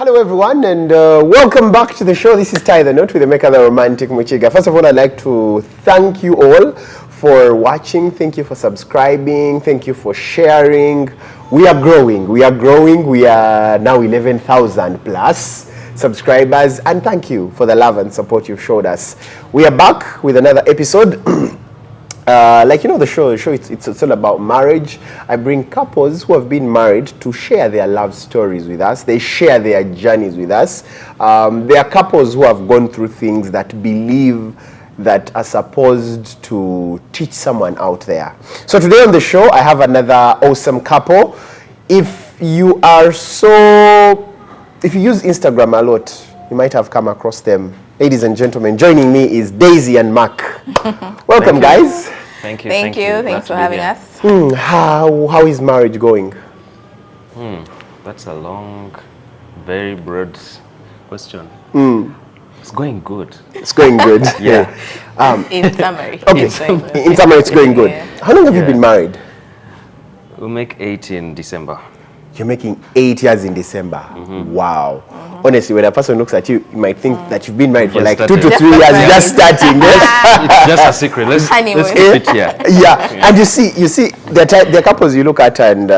Hello everyone and welcome back to the show. This is Ty the Note with the Maker the Romantic Muchiga. First of all, I'd like to thank you all for watching. Thank you for subscribing. Thank you for sharing. We are growing. We are now 11,000 plus subscribers, and thank you for the love and support you've showed us. We are back with another episode. Like you know, the show it's all about marriage. I bring couples who have been married to share their love stories with us. They share their journeys with us. There are couples who have gone through things that believe that are supposed to teach someone out there. So today on the show, I have another awesome couple. If you use Instagram a lot, you might have come across them. Ladies and gentlemen, joining me is Daisy and Mark. Welcome, guys. Thank you. Thanks for having us. How is marriage going? That's a long, very broad question. It's going good. It's going good. Yeah. In summary. Okay. In summary, it's going good. Yeah. How long have you been married? We'll make 8 in December. You're making 8 years in December. Wow. Honestly, when a person looks at you, you might think that you've been married for like 2 to 3 years. You're just starting. It's just a secret. Let's keep it here. Yeah. And you see, there are couples you look at and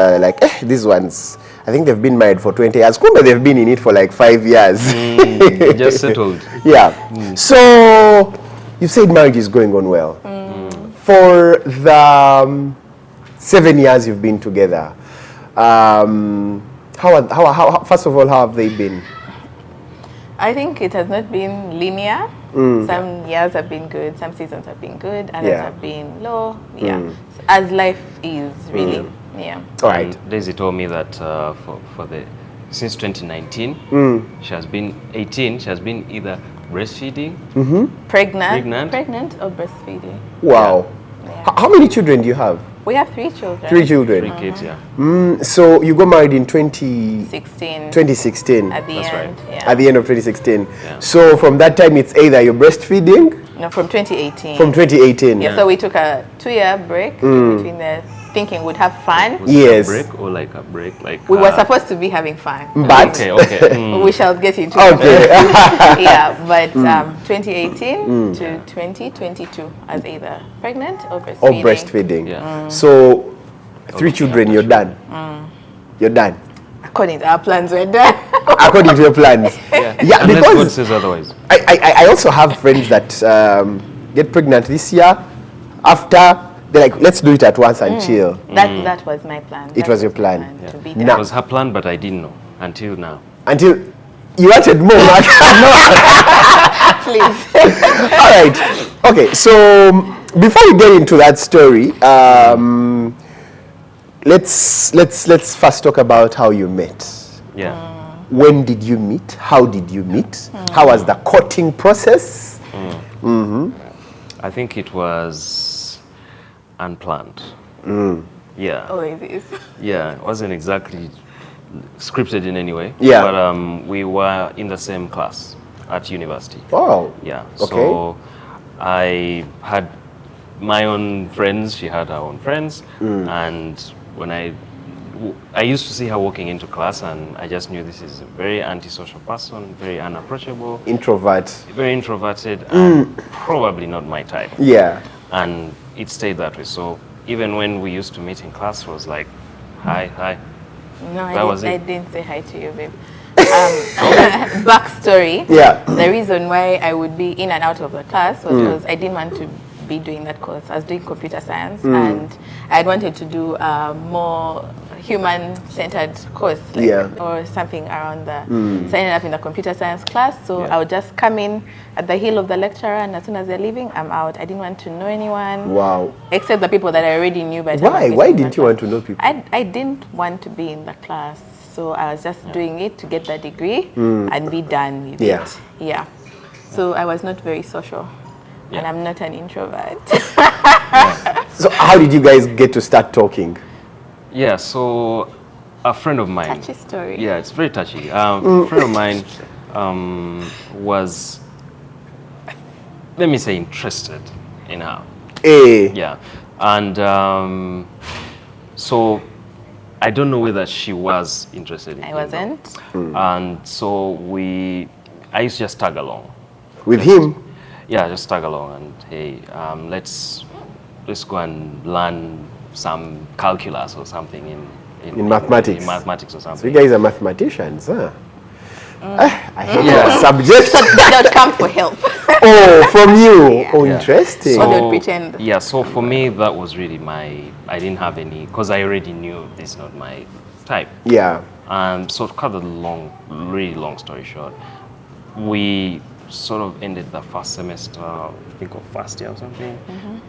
these ones, I think they've been married for 20 years. Kumba, they've been in it for like 5 years. Just settled. Yeah. So you said marriage is going on well. For the 7 years you've been together, first of all, how have they been? I think it has not been linear. Some years have been good, some seasons have been good, others have been low. Yeah. As life is really. Yeah. All right. Daisy told me that since 2019, she has been 18. She has been either breastfeeding, pregnant or breastfeeding. Wow. Yeah. How many children do you have? We have 3 children. 3 children. 3 kids, yeah. So you got married in 2016. 2016. At the That's end. right. Yeah. At the end of 2016. Yeah. So from that time, it's either you're breastfeeding. No, from 2018. From 2018. Yeah. So we took a 2-year break between the thinking we'd have fun. Was it a break or like a break? Like We were supposed to be having fun. But okay. We shall get into okay. it. Yeah, but 2018 to 2022 as either pregnant or breastfeeding. Yeah. So 3 children, you're done. You're done. According to our plans, we're done. According to your plans. Yeah, unless God says otherwise. I also have friends that get pregnant this year. After, they're like, let's do it at once and chill. That was my plan. It was your plan. To be It done. was her plan, but I didn't know until now. Until you wanted more, Mark. Please. All right. Okay. So before we get into that story, let's first talk about how you met. Yeah. When did you meet? How did you meet? How was the courting process? I think it was unplanned. Yeah. Always is. Yeah, it wasn't exactly scripted in any way. Yeah. But we were in the same class at university. Wow. Yeah. Okay. So I had my own friends, she had her own friends, and when I used to see her walking into class, and I just knew this is a very antisocial person, very unapproachable, Introvert. very introverted, and probably not my type. Yeah. And it stayed that way. So even when we used to meet in class, it was like, hi. No, That was I it. didn't say hi to you, babe. Backstory. Yeah. The reason why I would be in and out of the class was because I didn't want to be doing that course. I was doing computer science, and I wanted to do a more human-centered course, or something around the. So I ended up in the computer science class. So I would just come in at the heel of the lecturer, and as soon as they're leaving, I'm out. I didn't want to know anyone. Wow. Except the people that I already knew. But Why didn't you want to know people? I didn't want to be in the class, so I was just doing it to get the degree and be done with it. Yeah. So I was not very social, and I'm not an introvert. So how did you guys get to start talking? Yeah, so a friend of mine. Touchy story. Yeah, it's very touchy. A friend of mine was, let me say, interested in her. Eh. Yeah, and so I don't know whether she was interested in I him. wasn't. And so I used to just tag along. With him? Yeah, just tag along and hey, let's go and learn some calculus or something in mathematics. In mathematics or something. So you guys are mathematicians, huh? I hate Yeah. that subject. So they don't come for help. Oh, from you. Yeah. Oh, Yeah. interesting. So don't pretend. Yeah, so for me, that was really I didn't have any, because I already knew this is not my type. Yeah. So to cut the really long story short, we sort of ended the first semester, I think of first year or something.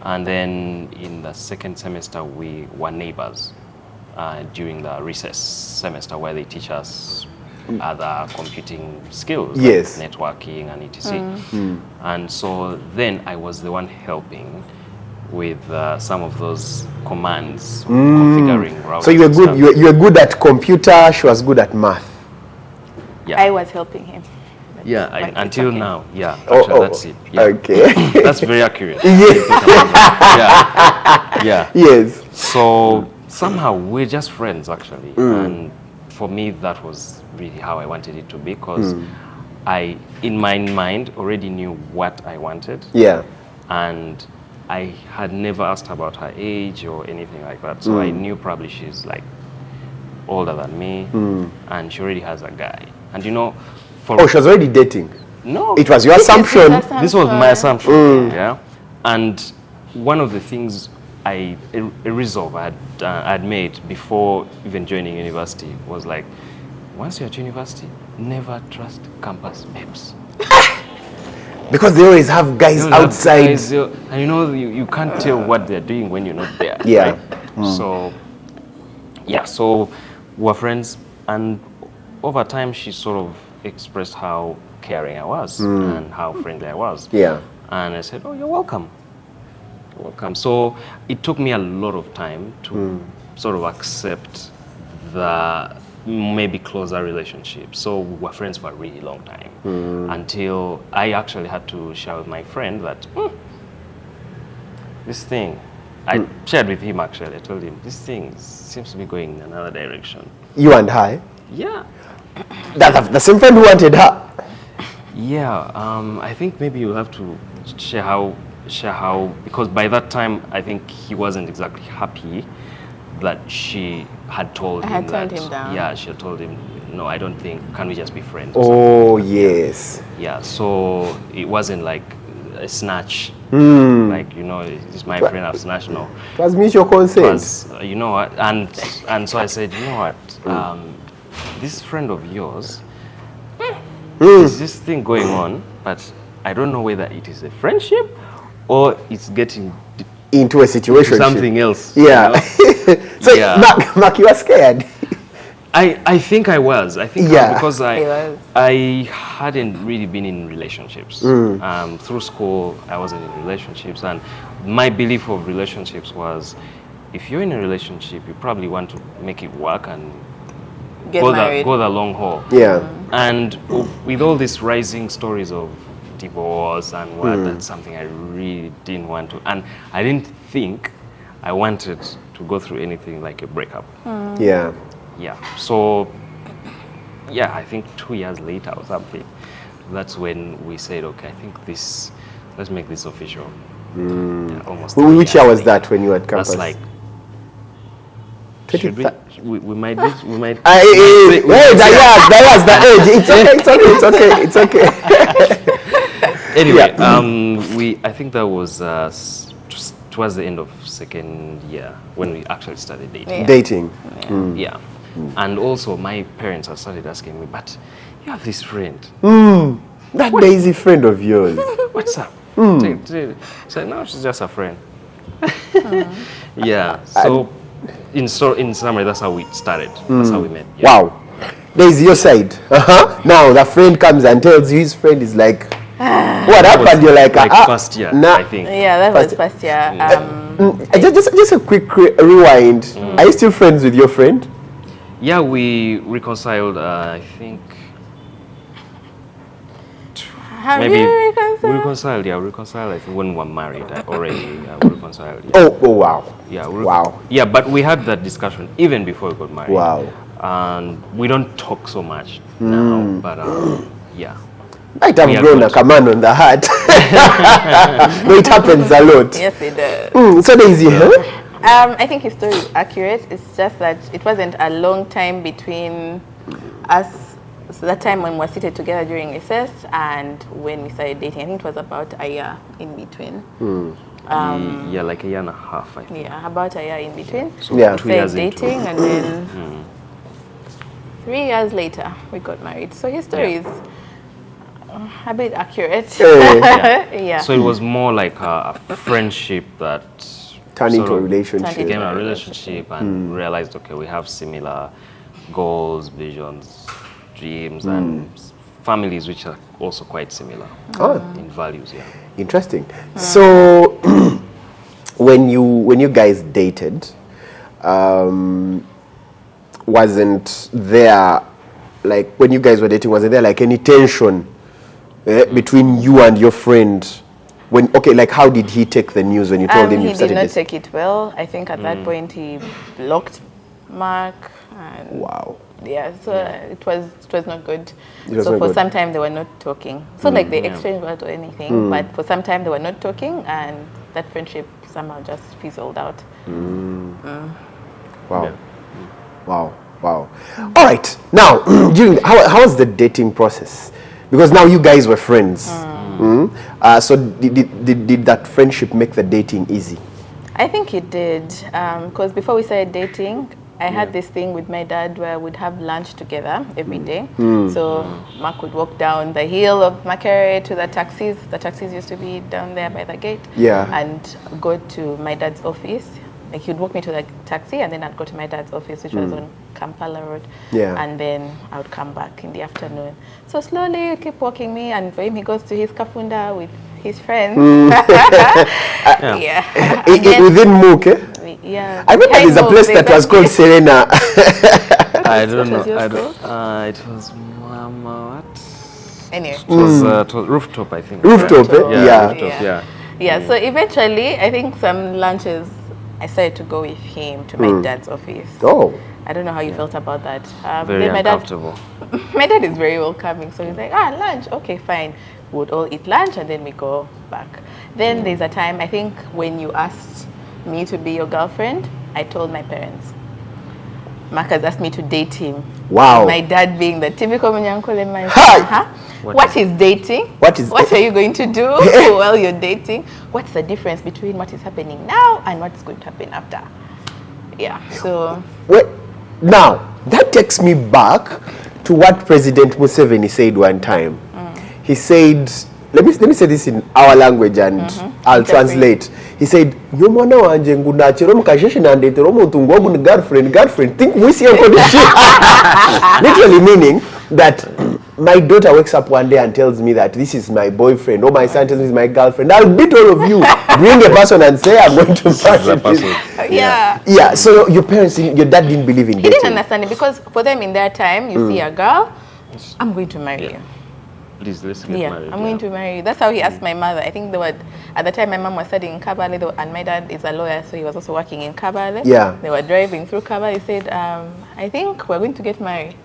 And then in the second semester, we were neighbors during the recess semester where they teach us other computing skills, Yes. like networking and etc. And so then I was the one helping with some of those commands, configuring routers. So you were and good. stuff. You were good at computer. She was good at math. Yeah. I was helping him. Yeah, But it's until okay. now. Yeah, actually, that's it. Yeah. Okay. That's very accurate. Yeah. Yes. So somehow we're just friends, actually. And for me, that was really how I wanted it to be, because I, in my mind, already knew what I wanted. Yeah. And I had never asked about her age or anything like that. So I knew probably she's like older than me, and she already has a guy. And you know, Oh, she was already dating. no, It was your assumption. this was my assumption. Yeah, and one of the things a resolve I had made before even joining university was like, once you're at university, never trust campus babes. Because they always have guys You know, that outside. guys, and you know, you can't tell what they're doing when you're not there. Yeah. Right? So, yeah, so we're friends, and over time she sort of expressed how caring I was and how friendly I was. Yeah. And I said, oh, you're welcome. You're welcome. So it took me a lot of time to sort of accept the maybe closer relationship. So we were friends for a really long time until I actually had to share with my friend that this thing, I shared with him actually, I told him, this thing seems to be going in another direction. You and I. Yeah. That's the same friend who wanted her. Yeah, I think maybe you'll have to share how, because by that time I think he wasn't exactly happy that she had told I him had turned that. him down. Yeah, she had told him, no, I don't think, can we just be friends? Oh, yes. Yeah, so it wasn't like a snatch, like, you know, it's my friend, I've snatched, no. It was mutual It consent. was, you know what, and so I said, you know what, this friend of yours, there's this thing going on, but I don't know whether it is a friendship or it's getting Into a situation. something else. Yeah. You know? So, Yeah. Mark, you were scared. I think I was. I think Yeah. because He was. I hadn't really been in relationships. Through school, I wasn't in relationships, and my belief of relationships was, if you're in a relationship, you probably want to make it work and Get go married. the long haul. Yeah. And with all these rising stories of divorce and what, that's something I really didn't want to. And I didn't think I wanted to go through anything like a breakup. Yeah. Yeah. So, yeah, I think 2 years later or something, that's when we said, okay, I think let's make this official. Yeah, almost. Which year was that when you were at campus? That's like. Should we might we might. That was the age. It's okay. Anyway, I think that was towards the end of second year when we actually started dating. Yeah. Dating. Yeah. And also my parents have started asking me, but you have this friend. That Daisy friend of yours. What's up? So no, she's just a friend. Yeah. So in summary, that's how we started. That's how we met. Yeah. Wow. Daisy, your side. Now the friend comes and tells you his friend is like, what happened? You're like, first year, nah. I think. Yeah, that was first year. Just a quick rewind. Are you still friends with your friend? Yeah, we reconciled. I think Have maybe- you reconciled? so. We reconciled, yeah. We reconciled, I think, when we were married already. We reconciled, yeah. Oh, wow. Yeah, Wow. Yeah, but we had that discussion even before we got married. Wow. And we don't talk so much now, but yeah. Might have grown like a man on the heart. No, it happens a lot. Yes, it does. So Daisy, huh? I think his story is accurate. It's just that it wasn't a long time between us. So that time when we were seated together during SS and when we started dating, I think it was about a year in between. Yeah, like a year and a half, I think. Yeah, about a year in between. So Yeah. 2 We years started into dating, and then 3 years later we got married. So his story is a bit accurate. Yeah. So it was more like a friendship that Turn into sort a of relationship. became a relationship and realized, okay, we have similar goals, visions, dreams, and families which are also quite similar in values. Yeah. Interesting. So when you guys dated, wasn't there, like when you guys were dating, wasn't there like any tension between you and your friend? When, okay, like how did he take the news when you told him you He started did not this? take it well. I think at that point he blocked Mark. And Wow. yeah, so it was not good. It was So not for good. some time they were not talking. So like they exchanged words or anything, but for some time they were not talking, and that friendship somehow just fizzled out. Wow. Wow. Wow. All right. Now, during how was the dating process? Because now you guys were friends. So did that friendship make the dating easy? I think it did, because before we started dating, I had this thing with my dad where we'd have lunch together every day. So Mark would walk down the hill of Makerere to the taxis. The taxis used to be down there by the gate. Yeah. And go to my dad's office. Like he'd walk me to the taxi, and then I'd go to my dad's office, which was on Kampala Road. Yeah. And then I would come back in the afternoon. So slowly you keep walking me, and for him he goes to his kafunda with his friends. Yeah. And then- Within Mook, eh? yeah. I remember there's a place that was called Serena. I don't know. was your I don't, school? it was Mama what? Anyway. It was rooftop, I think. Rooftop, right? eh? Yeah. Rooftop, yeah. Yeah, so eventually, I think some lunches, I started to go with him to my dad's office. Oh. I don't know how you felt about that. Very then uncomfortable. My dad is very welcoming, so he's like, lunch, okay, fine. We would all eat lunch and then we go back. Then there's a time, I think, when you asked me to be your girlfriend, I told my parents. Mark has asked me to date him. Wow. My dad being the typical Munyankole man. Hi! What is dating? What are you going to do while you're dating? What's the difference between what is happening now and what's going to happen after? Yeah, so... Wait, now, that takes me back to what President Museveni said one time. He said, let me say this in our language and I'll translate. He said, "Yo mwana wanje ngunachero mukasheshe nandetero omuntu ngwangu ni girlfriend think mwisi yanko literally meaning that my daughter wakes up one day and tells me that this is my boyfriend, or my son tells me this is my girlfriend. I'll beat all of you. Bring a person and say I'm going to marry this. Yeah. So your parents, your dad didn't believe in dating. He didn't understand it because for them in their time, you see a girl, I'm going to marry you. Please, let's get married. I'm going to marry you. That's how he asked my mother. I think at the time my mom was studying in Kabale, and my dad is a lawyer, so he was also working in Kabale. Yeah. They were driving through Kabale. He said, I think we're going to get married.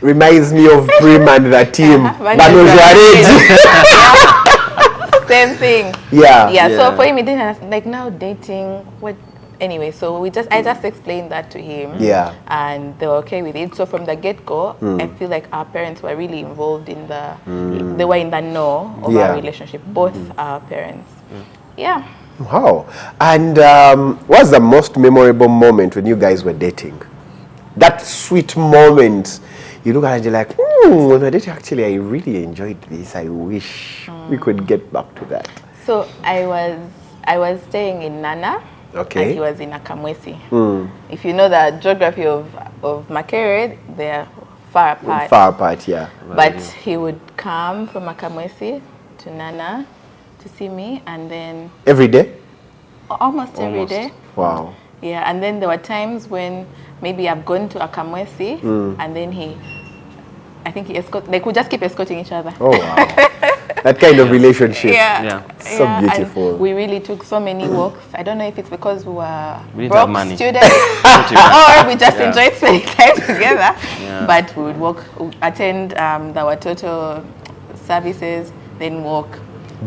Reminds me of Prim and the team. Same thing. Yeah. So for him, he didn't understand, like now dating, what? Anyway, so I just explained that to him. Yeah. And they were okay with it. So from the get-go, I feel like our parents were really involved in they were in the know of our relationship, both our parents. Yeah. Wow. And what's the most memorable moment when you guys were dating? That sweet moment. You look at it and you're like, when we were dating, actually, I really enjoyed this. I wish we could get back to that. So I was staying in Nana. Okay. And he was in Akamwesi. If you know the geography of Makerere, they're far apart. Far apart, yeah. But he would come from Akamwesi to Nana to see me, and then... Every day? Almost every day. Wow. Yeah, and then there were times when maybe I've gone to Akamwesi, and then I think he we just keep escorting each other. Oh, wow. that kind of relationship. Yeah. So And beautiful. we really took so many walks. I don't know if it's because we were We didn't broke have money. students or we just enjoyed spending time together. Yeah. But we would walk, attend our total services, then walk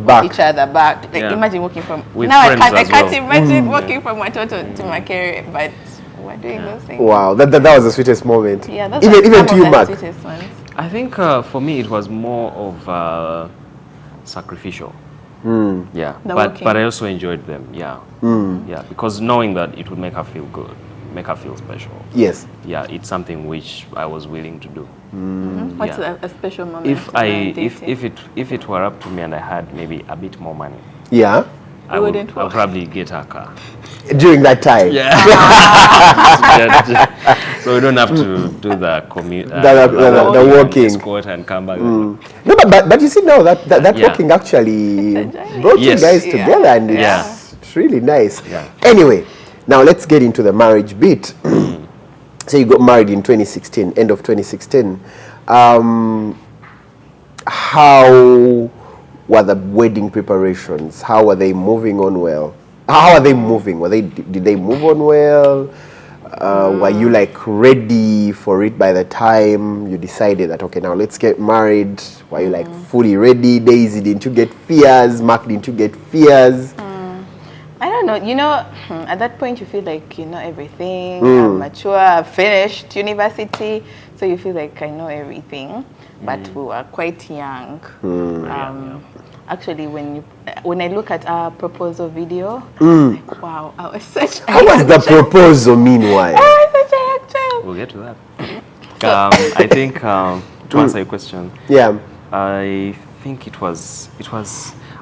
Back. each other back. Like Yeah. imagine walking from With now I friends can't as well. imagine walking from Watoto to Makere, but we're doing those things. Wow, that was the sweetest moment. Yeah, that's even some to of you, the Mark. sweetest ones. I think for me it was more of sacrificial. Yeah, The but walking. but I also enjoyed them. Yeah, yeah, because knowing that it would make her feel good, make her feel special. Yes. Yeah, it's something which I was willing to do. What's Yeah. a special moment? If around if dating? if it were up to me and I had maybe a bit more money, Yeah. I wouldn't would walk. probably get her car. During that time. Yeah. So we don't have to do the commute, the walking. escort and come back. No, but you see now that Yeah. walking actually It's enjoyable. brought you Yes. guys Yeah. together, and Yeah. it's really nice. Yeah. Anyway, now let's get into the marriage bit. So you got married in 2016, end of 2016. How were the wedding preparations? How were they moving on well? How are they moving? Did they move on well? Were you like ready for it by the time you decided that, okay, now let's get married? Were you like fully ready? Daisy, didn't you get fears? Mark, didn't you get fears? I don't know. You know, at that point you feel like you know everything. I'm mature. I've finished university, so you feel like I know everything. But we were quite young. Actually, when I look at our proposal video, I'm like, wow, I was such. How was the proposal meanwhile? I was such a young child. We'll get to that. I think to answer your question, Yeah. I think it was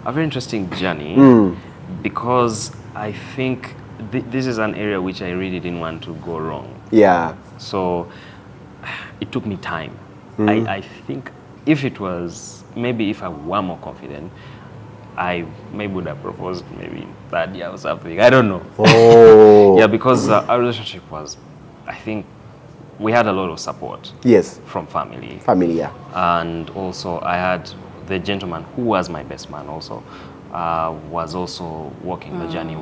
a very interesting journey because I think this is an area which I really didn't want to go wrong. Yeah. So it took me time. I think if it was, maybe if I were more confident, I maybe would have proposed maybe third year or something. I don't know. Oh. Yeah, because our relationship was, I think, we had a lot of support Yes. from family. Family, yeah. And also I had the gentleman who was my best man also, was also walking the journey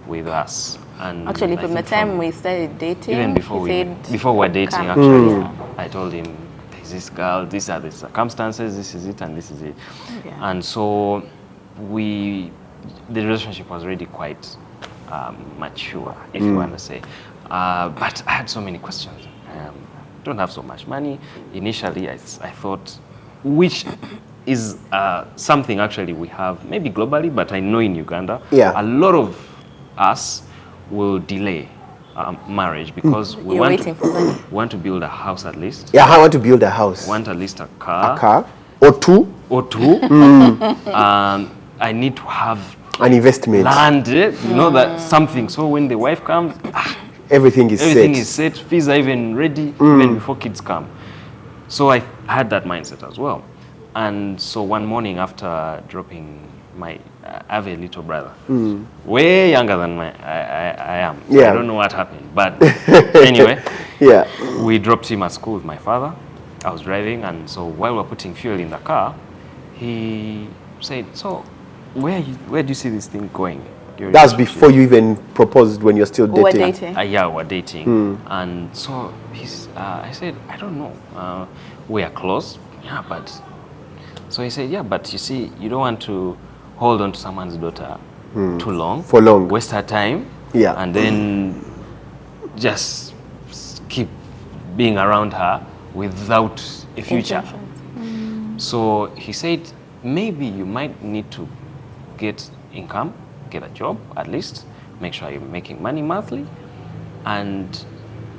with us. And Actually, I from the think time we started dating, even before he we said, were dating, "Come." actually, I told him, "There's this girl. These are the circumstances. This is it, and this is it." Yeah. And so the relationship was really quite mature, if you want to say. But I had so many questions. Don't have so much money. Initially, I thought, which is something actually we have maybe globally, but I know in Uganda, Yeah. a lot of us will delay marriage because we You're waiting for money. want to build a house at least, Yeah, I want to build a house. want at least a car, A car or two, or two. I need to have an investment. land, you know, that something. So when the wife comes, Everything is everything set. is set, fees are even ready, even before kids come. So I had that mindset as well. And so one morning after dropping I have a little brother, way younger than I am. So Yeah. I don't know what happened, but anyway, Yeah. we dropped him at school with my father. I was driving, and so while we were putting fuel in the car, he said, "So, where do you see this thing going?" your That's relationship?" before you even proposed, when you're still We were dating. dating. Yeah, we're dating. And so I said, "I don't know. We are close, yeah, but..." So he said, "Yeah, but you see, you don't want to hold on to someone's daughter too long. For long. Waste her time. Yeah. And then just keep being around her without a future." So he said, maybe you might need to get income, get a job at least, make sure you're making money monthly, and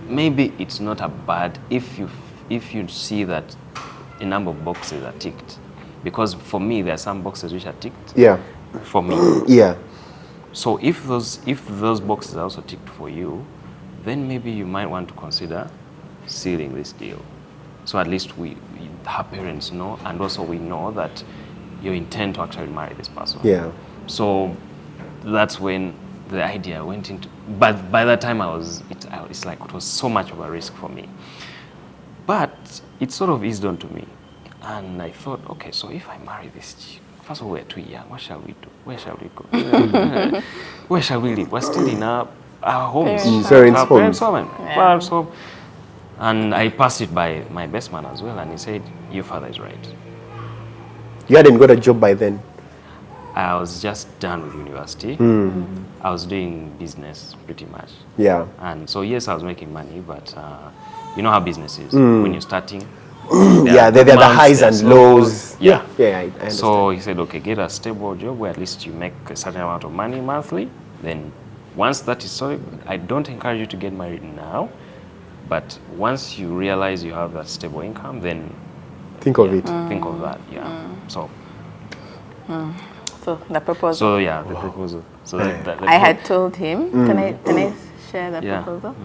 maybe it's not a bad if you see that a number of boxes are ticked, because for me there are some boxes which are ticked Yeah. for me. Yeah. So if those boxes are also ticked for you, then maybe you might want to consider sealing this deal. So at least her parents know, and also we know that you intend to actually marry this person. Yeah. So that's when the idea went into. But by that time, it's like it was so much of a risk for me. But it sort of eased on to me. And I thought, okay, so if I marry this chick, first of all, we're too young. What shall we do? Where shall we go? Where shall we live? We're still in our homes. Parents' Our homes. Parents' home. And I passed it by my best man as well, and he said, your father is right. You hadn't got a job by then? I was just done with university. I was doing business pretty much. Yeah. And so, yes, I was making money, but you know how business is. When you're starting, yeah, there are the highs and lows. Yeah. Yeah, I understand. So he said, okay, get a stable job where at least you make a certain amount of money monthly. Then once that is solid, I don't encourage you to get married now, but once you realize you have that stable income, then think of it. Think of that, So So the proposal. So yeah, the proposal. So that I had told him. Can I share the proposal?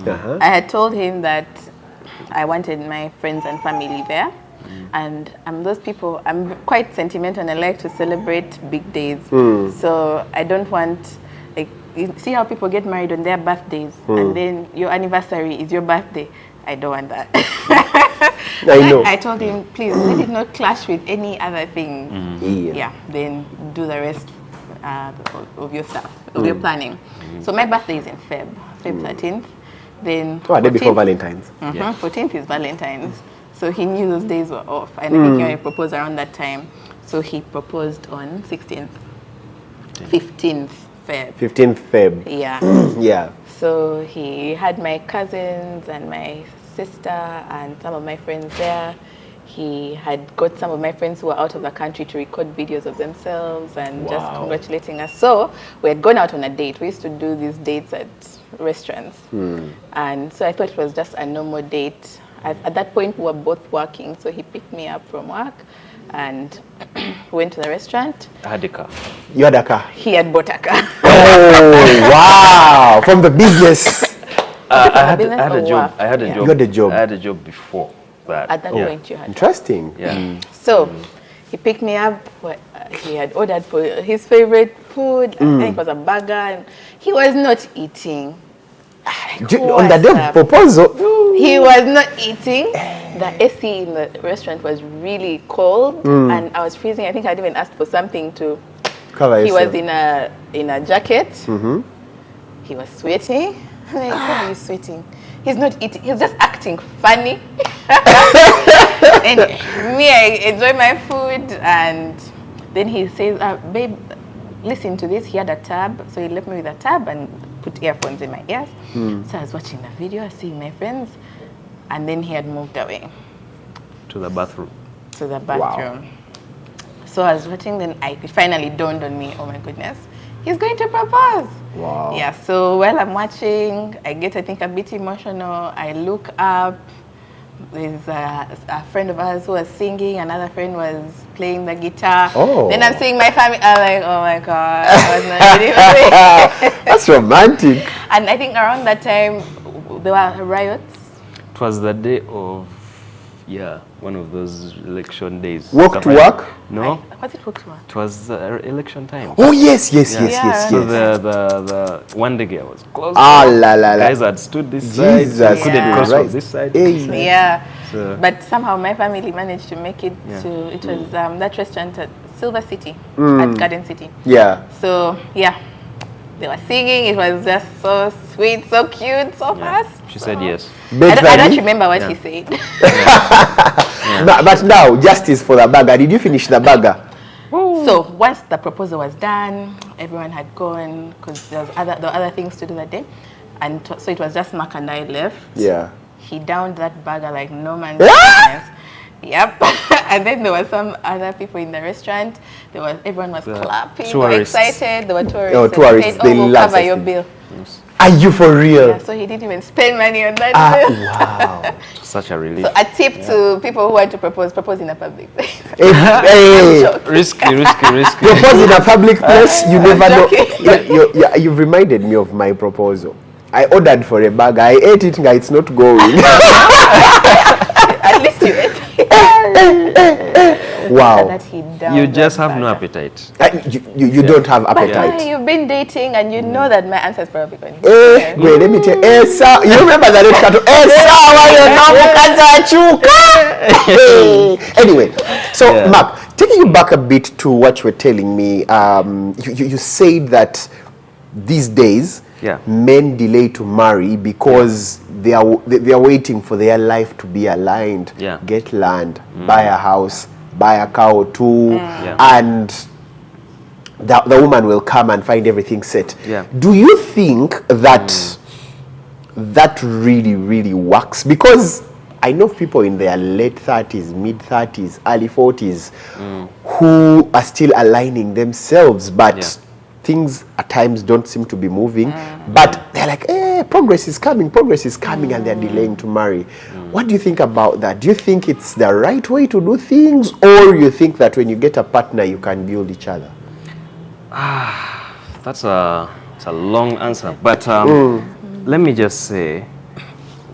I had told him that I wanted my friends and family there, and those people. I'm quite sentimental and I like to celebrate big days. So I don't want, like, you see how people get married on their birthdays, and then your anniversary is your birthday. I don't want that. I know. I told him, please let it not clash with any other thing. Then do the rest of your stuff, of your planning. So my birthday is in Feb 13th. Then a day before Valentine's. 14th is Valentine's. So he knew those days were off, and I think he proposed around that time. So he proposed on 16th, 15th Feb. 15th Feb. Yeah. Yeah. So he had my cousins and my sister and some of my friends there. He had got some of my friends who were out of the country to record videos of themselves and just congratulating us. So we had gone out on a date. We used to do these dates at restaurants. And so I thought it was just a normal date. At that point, we were both working. So he picked me up from work and went to the restaurant. I had a car. You had a car? He had bought a car. Oh, wow. From the business. I had a job. I had a job. You had a job. I had a job before that. At that point, you had. Interesting. Yeah. So he picked me up. He had ordered for his favorite food. I think it was a burger. And he was not eating. On the day of proposal, he was not eating. The AC in the restaurant was really cold, and I was freezing. I think I'd even asked for something to cover He yourself. was in a jacket. He was sweating. I'm like, why are you sweating? He's not eating. He's just acting funny. And me, I enjoy my food, and then he says, "Babe, listen to this." He had a tab, so he left me with a tab and put earphones in my ears. So I was watching the video, seeing my friends, and then he had moved away To the bathroom. to the bathroom. So I was watching, then it finally dawned on me, oh my goodness, he's going to propose. Wow. Yeah, so while I'm watching, I get, I think, a bit emotional. I look up. There's a friend of ours who was singing, another friend was playing the guitar. Oh. Then I'm seeing my family. I'm like, oh my God, I was not ready. That's romantic. And I think around that time, there were riots. It was the day of, one of those election days. Walk to work? No, Was it walk to work? it was election time. Oh, yes. Yeah, So right. the one day was closed. Ah, la, la, la. Guys had stood this side. Jesus. They couldn't cross Right. from this side. Hey. Yeah, So- but somehow my family managed to make it Yeah. to, it was that restaurant at Silver City, at Garden City. Yeah. So, yeah, they were singing. It was just so sweet, so cute, so fast. She said yes. I don't remember what he said. But now, justice for the burger. Did you finish the burger? So once the proposal was done, everyone had gone because there were other things to do that day. And so it was just Mark and I left. Yeah. He downed that burger like no man's business. Yep. And then there were some other people in the restaurant. Everyone was clapping. They were tourists. excited. There were tourists. Oh, And tourists, They said, they we'll love cover your such bill. Are you for real? Yeah, so he didn't even spend money on that bill. Wow. Such a relief. So a tip to people who want to propose in a public place. Hey, Risky. propose in a public place, you never know. joking. You've reminded me of my proposal. I ordered for a burger. I ate it, and it's not going. At least you ate. Wow. That he down You just that have no burger. appetite. You don't have But appetite. you've been dating and you know that my answer is probably going to be Eh, wait, let me tell you. You remember that red carton? Anyway, so Yeah. Mark, taking you back a bit to what you were telling me, you said that these days Yeah. men delay to marry because they are waiting for their life to be aligned. Yeah. Get land, buy a house, buy a cow or two, Yeah. and the woman will come and find everything set. Yeah. Do you think that that really works? Because I know people in their late 30s, mid 30s, early 40s who are still aligning themselves, but Yeah. things at times don't seem to be moving. But they're like, progress is coming, and they're delaying to marry. What do you think about that? Do you think it's the right way to do things, or you think that when you get a partner, you can build each other? It's a long answer, but let me just say,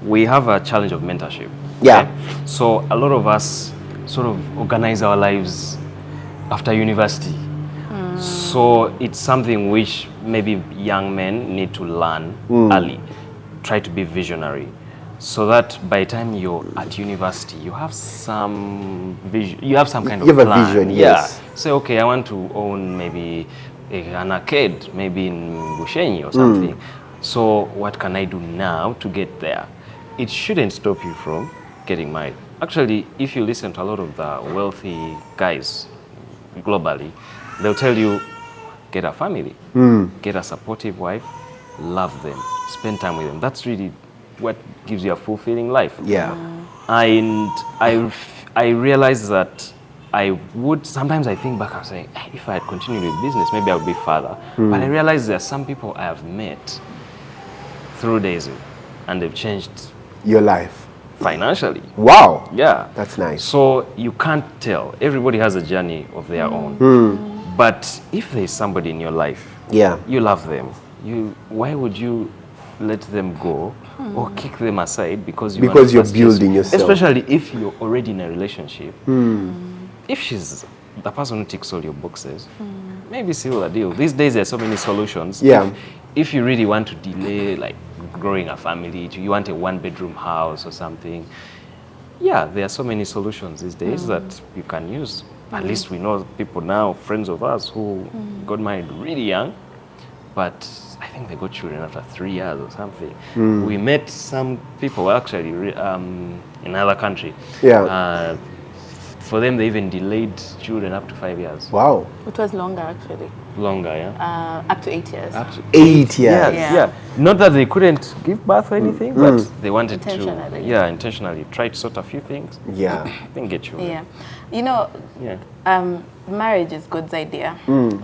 we have a challenge of mentorship. Yeah. So a lot of us sort of organize our lives after university. So it's something which maybe young men need to learn early. Try to be visionary, so that by the time you're at university, you have some vision. You have some kind of You have a plan. vision, Yeah. yes. Say, okay, I want to own maybe an arcade, maybe in Bushenyi or something. So what can I do now to get there? It shouldn't stop you from getting married. Actually, if you listen to a lot of the wealthy guys globally, they'll tell you, get a family, get a supportive wife, love them, spend time with them. That's really what gives you a fulfilling life. Yeah. And I realized that sometimes I think back, I'm saying, hey, if I had continued with business, maybe I would be further. But I realized there are some people I have met through Daisy, and they've changed Your life. financially. Wow. Yeah. That's nice. So you can't tell. Everybody has a journey of their own. But if there's somebody in your life, Yeah. you love them, why would you let them go or kick them aside because you Because want to you're pursue- building yourself. Especially if you're already in a relationship. If she's the person who ticks all your boxes, maybe seal the deal. These days there are so many solutions. Yeah. If you really want to delay like growing a family, you want a one-bedroom house or something, yeah, there are so many solutions these days that you can use. At least we know people now, friends of us who got married really young, but I think they got children after 3 years or something. We met some people actually in another country. Yeah. For them, they even delayed children up to 5 years. Wow. It was longer actually, Longer, yeah? up to 8 years. Up to 8 years. Yeah. Not that they couldn't give birth or anything, but they wanted to, Intentionally. intentionally try to sort a few things. Yeah. Then get children. Yeah, you know, Yeah. marriage is God's idea.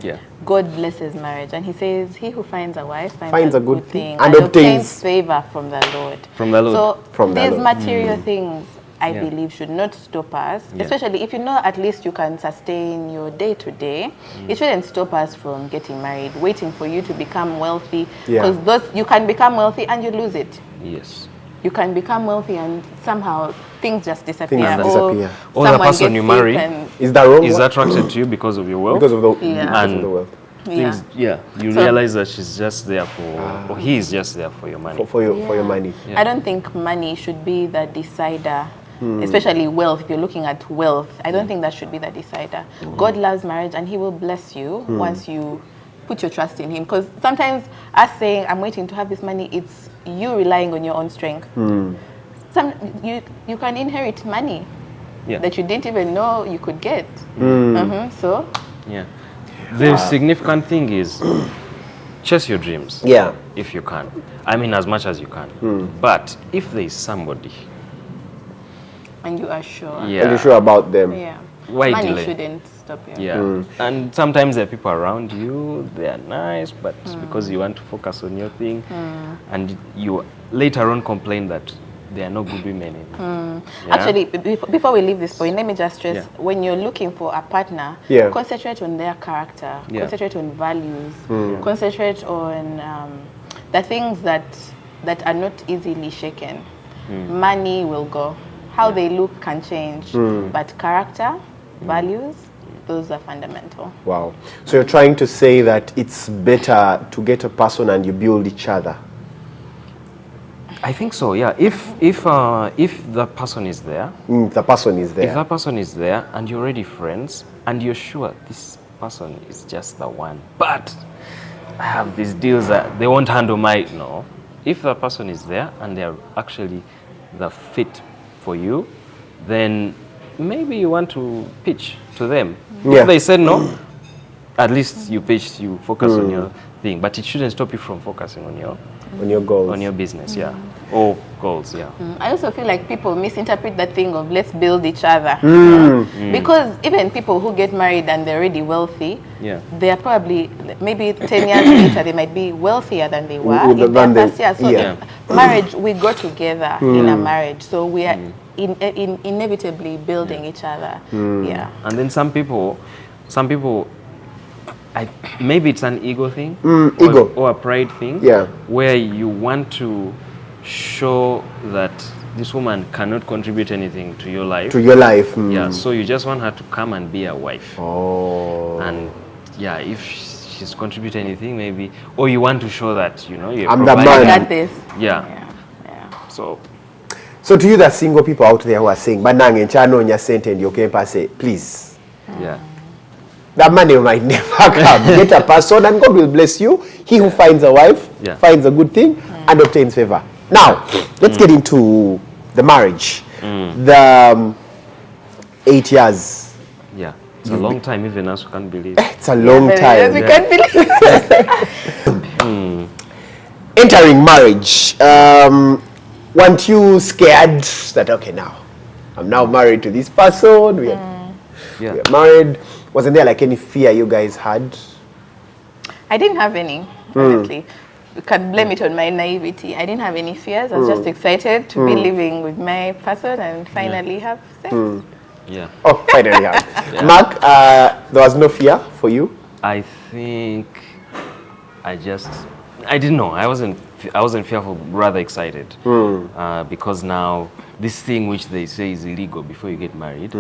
Yeah. God blesses marriage, and He says, "He who finds a wife Finds a a good good thing thing and and obtains obtains favor from the Lord." From the Lord. So From the these Lord. material things, I Yeah. believe, should not stop us. Yeah. Especially if you know at least you can sustain your day to day. It shouldn't stop us from getting married, waiting for you to become wealthy. Yeah. Because you can become wealthy and you lose it. Yes. You can become wealthy and somehow things just disappear. Things disappear. Or the someone person gets you sick marry and- Is that wrong? Is attracted to you because of your wealth. because of the Yeah. because of And the wealth? yeah. You So- realize that she's just there or he is just there for your money. For your money. Yeah. I don't think money should be the decider, especially wealth. If you're looking at wealth, I don't think that should be the decider. God loves marriage and He will bless you once you put your trust in Him. Because sometimes us saying, I'm waiting to have this money, it's you relying on your own strength. You can inherit money Yeah. that you didn't even know you could get. So, Yeah. The significant thing is chase your dreams. Yeah. If you can. I mean, as much as you can. But if there is somebody, and you are sure. yeah, And you're sure about them. Yeah. Why Money delay? shouldn't stop you. Yeah. And sometimes there are people around you, they are nice, but because you want to focus on your thing, and you later on complain that they are not good women. Yeah? Actually, before we leave this point, let me just stress, Yeah. when you're looking for a partner, Yeah. concentrate on their character, Yeah. concentrate on values, concentrate on the things that are not easily shaken. Money will go, How they look can change, but character, values, those are fundamental. Wow. So you're trying to say that it's better to get a person and you build each other. I think so, yeah. If the person is there, The person is there. if that person is there and you're already friends and you're sure this person is just the one, but I have these deals that they won't handle no. If the person is there and they're actually the fit for you, then maybe you want to pitch to them. Yeah. If they said no, at least you pitched, you focus on your thing, but it shouldn't stop you from focusing on your goals. on your business, yeah, or goals, yeah. I also feel like people misinterpret that thing of let's build each other. Because even people who get married and they're already wealthy, Yeah. they are probably, maybe 10 years later, they might be wealthier than they were in Than their they- first year. So yeah. marriage, we grow together in a marriage. So we are inevitably building each other. Yeah. And then some people, maybe it's an ego thing, ego. or a pride thing, Yeah. where you want to show that this woman cannot contribute anything to your life. To your life. Yeah, so you just want her to come and be a wife. Oh. And yeah, if she's contributing anything, maybe, or you want to show that, you're I'm the providing. I man. got this. Yeah. Yeah. So to you, the single people out there who are saying, "Banang chano nya sente and okay, say, please." Yeah. That money might never come. Get a person and God will bless you. He who finds a wife Yeah. finds a good thing and obtains favor. Now, let's get into the marriage. The 8 years. Yeah. It's a long time, even us who can't believe. It's a long Yes, time. we can't believe. Entering marriage. Weren't you scared that, okay, now, I'm now married to this person. We are married. Wasn't there like any fear you guys had? I didn't have any, honestly. You can blame it on my naivety. I didn't have any fears. I was just excited to be living with my person and finally have sex. Yeah. Oh, finally have. Mark, there was no fear for you? I think I didn't know. I wasn't fearful, rather excited. Because now this thing which they say is illegal before you get married,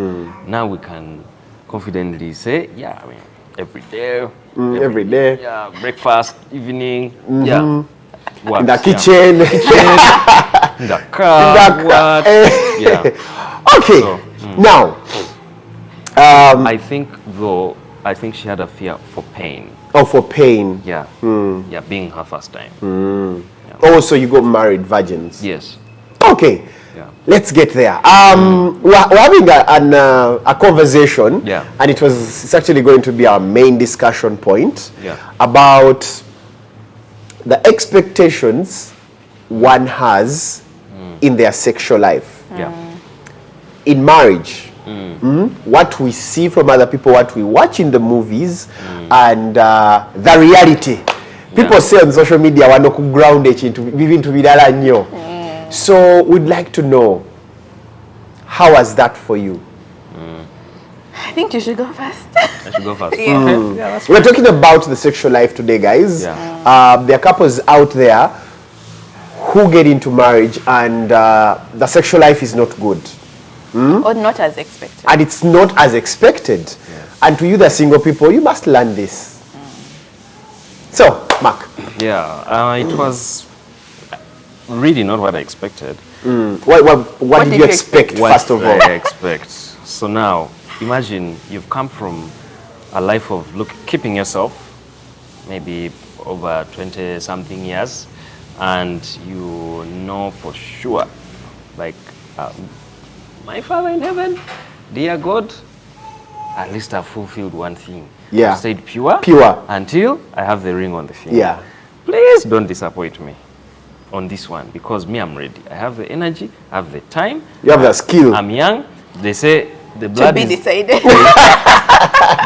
now we can confidently say, yeah, I mean, every day. Every day. Yeah, breakfast, evening, yeah. Works, In the kitchen. Yeah. In the car, what? Yeah. Okay. So, Now, I think she had a fear for pain. oh, for pain. Yeah. Yeah, being her first time. Oh, so you got married virgins. Yes. Okay. Yeah. Let's get there. We're having a conversation, Yeah. and it's actually going to be our main discussion point Yeah. about the expectations one has in their sexual life. Yeah. In marriage, what we see from other people, what we watch in the movies, and the reality. People say on social media, "Wano ku ground into bidala nyo." So we'd like to know, how was that for you? I think you should go first. I should go first. Yeah. We're talking about the sexual life today, guys. Yeah. There are couples out there who get into marriage and the sexual life is not good. Or not as expected. And it's not as expected. And to you, the single people, you must learn this. So, Mark, Yeah. It was really not what I expected. what did you expect, What first of all? I expect. So now, imagine you've come from a life of keeping yourself, maybe over 20-something years, and you know for sure, like, my Father in heaven, dear God, at least I've fulfilled one thing. Yeah. I've stayed pure. Pure. Until I have the ring on the finger. Yeah. Please don't disappoint me on this one, because me, I'm ready. I have the energy, I have the time. You have the skill. I'm young. They say the To blood be is... decided.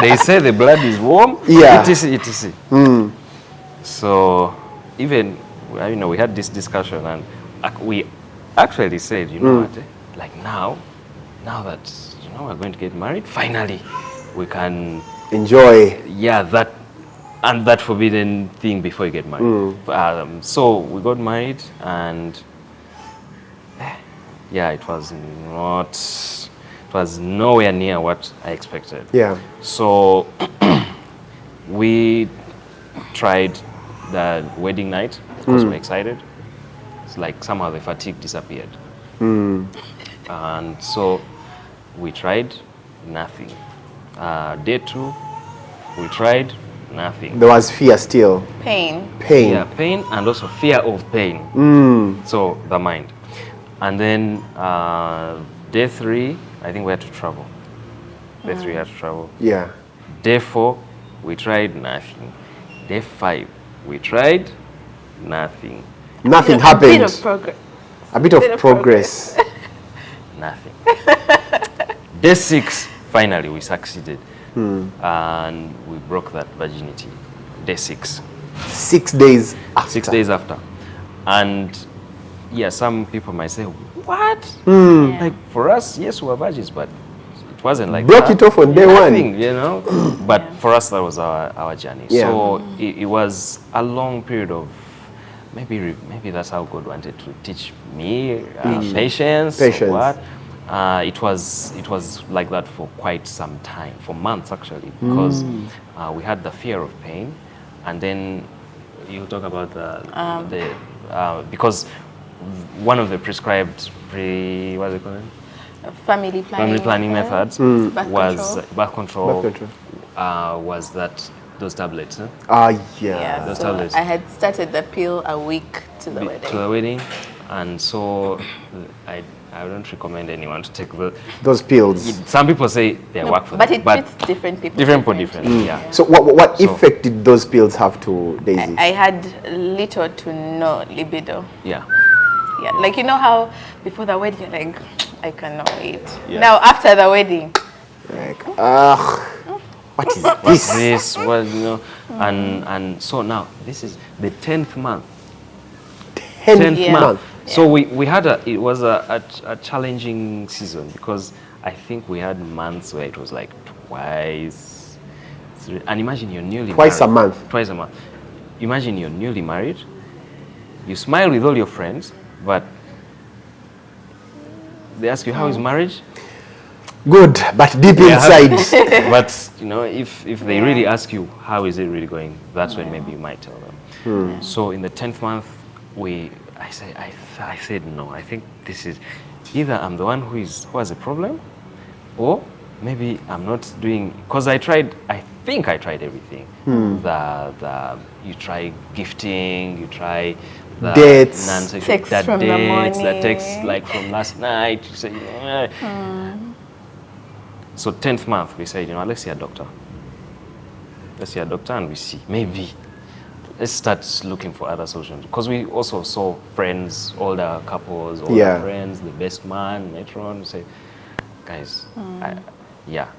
They say the blood is warm. Yeah. Etc. etc. So even, we had this discussion, and we actually said, you know what, like now that we're going to get married, finally we can Enjoy. that forbidden thing before you get married. So we got married, and yeah, it was nowhere near what I expected. Yeah. So we tried the wedding night because we were excited. It's like somehow the fatigue disappeared. And so we tried, nothing. Day 2, we tried, nothing. There was fear still. Pain. Pain. Yeah, pain and also fear of pain. So the mind. And then day 3, I think we had to travel. Day 3 we had to travel. Yeah. Day 4, we tried, nothing. Day 5, we tried, nothing. Nothing A happened. bit of progress. A bit of progress. Nothing. Day 6, finally we succeeded. And we broke that virginity. Day 6. 6 days after. 6 days after. And yeah, some people might say, what? Yeah. Like for us, yes, we were virgins, but it wasn't like Broke that. it off on day Nothing, one. you know. But for us, that was our journey. Yeah. So it was a long period of maybe that's how God wanted to teach me patience. Patience. Or what. It was like that for quite some time, for months actually, because we had the fear of pain, and then you talk about because one of the prescribed what's it called? Family planning methods was birth control. Birth control. Was that those tablets? Huh? Yeah, Those so tablets. I had started the pill a week to the wedding. To the wedding, and so I don't recommend anyone to take Those pills. Some people say they work for but them, it fits different people. different for different. Yeah. So what effect did those pills have to Daisy? I had little to no libido. Yeah. Yeah, like you know how before the wedding you're like, I cannot wait. Yeah. Now after the wedding, Like, what is this? This was, you know, and so now this is the 10th month. 10th Yeah. month. So we had it was a challenging season because I think we had months where it was like twice. And imagine you're newly Twice married. a month. Twice a month. Imagine you're newly married. You smile with all your friends, but they ask you how is marriage. Good, but deep inside. But you know, if they really ask you how is it really going, that's when maybe you might tell them. So in the 10th month, I said no. I think this is either I'm the one who has a problem, or maybe I'm not doing, because I think I tried everything. You try gifting, you try the Dates. non-sexual, Text that from the dates, the morning. text like from last night. You say, So 10th month, we said, let's see a doctor. Let's see a doctor and we see. Maybe let's start looking for other solutions. Because we also saw friends, older couples, older friends, the best man, matron, say, guys,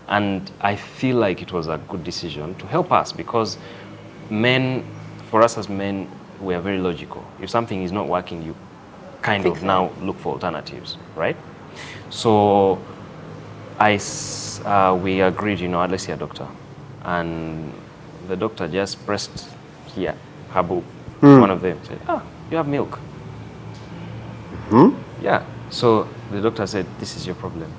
And I feel like it was a good decision to help us because for us as men, we are very logical. If something is not working, you kind of now look for alternatives, right? So we agreed, let's see a doctor. And the doctor just pressed here, her boob, one of them, said, you have milk. Yeah. So the doctor said, this is your problem.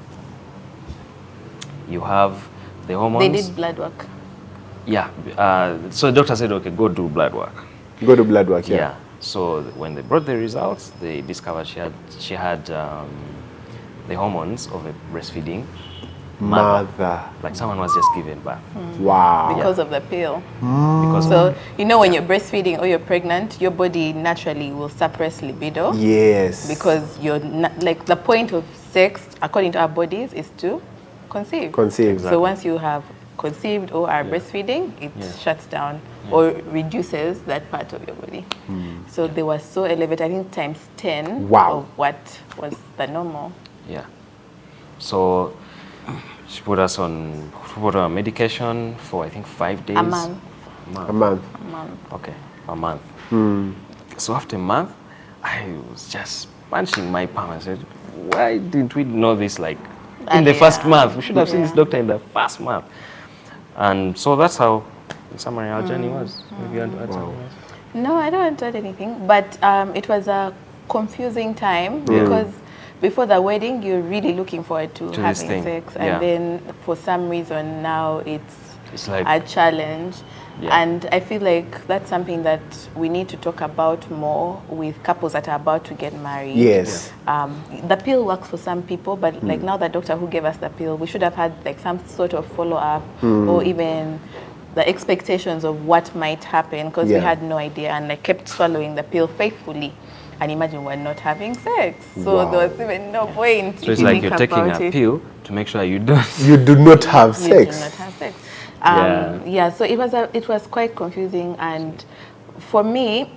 You have the hormones. they did blood work. Yeah. So the doctor said, okay, go do blood work. Go to blood work, Yeah. So when they brought the results, they discovered she had the hormones of a breastfeeding mother. Like someone was just given birth. Wow. Because of the pill. Because So, when you're breastfeeding or you're pregnant, your body naturally will suppress libido. Yes. Because you're not, like the point of sex, according to our bodies, is to conceive. Conceive. So once you have conceived or are breastfeeding, it shuts down or reduces that part of your body. So they were so elevated, I think times 10 of what was the normal. Yeah. So she put us on medication for I think 5 days. A month. A month. Okay, a month. So after a month, I was just punching my palm. I said, why didn't we know this in the first month? We should have seen this doctor in the first month. And so that's how, in summary, our journey was. Maybe you want to add something else? No, I don't want to add anything. But it was a confusing time because before the wedding, you're really looking forward to this having thing. sex, Yeah. and then for some reason now it's like a challenge. Yeah. And I feel like that's something that we need to talk about more with couples that are about to get married. Yes. The pill works for some people, but like now the doctor who gave us the pill, we should have had like some sort of follow-up or even the expectations of what might happen, because we Yeah. had no idea and like kept swallowing the pill faithfully. And imagine we're not having sex. So Wow. there was even no point. So if it's you like think you're taking about a it. pill to make sure you don't. You do not have You sex. do not have sex. Yeah. So it was quite confusing, and for me,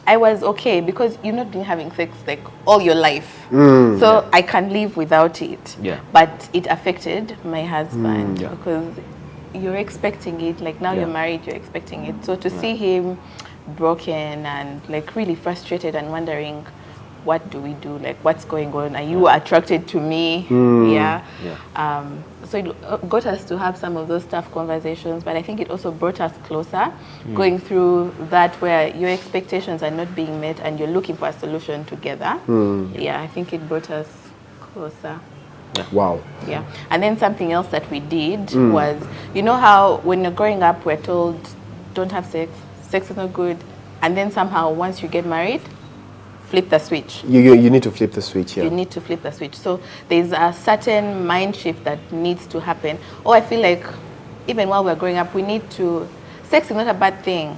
I was okay because you've not been having sex like all your life, so I can live without it. Yeah. But it affected my husband Yeah. because you're expecting it. Like now Yeah. you're married, you're expecting it. So to see him broken and like really frustrated and wondering, what do we do? Like, what's going on? Are you attracted to me? Yeah. So it got us to have some of those tough conversations, but I think it also brought us closer, going through that where your expectations are not being met and you're looking for a solution together. Yeah, I think it brought us closer. Wow. Yeah. And then something else that we did was, you know how when you're growing up, we're told, don't have sex, sex is not good. And then somehow once you get married, flip the switch. You need to flip the switch, yeah. You need to flip the switch. So there's a certain mind shift that needs to happen. Or I feel like even while we're growing up, we need to, sex is not a bad thing.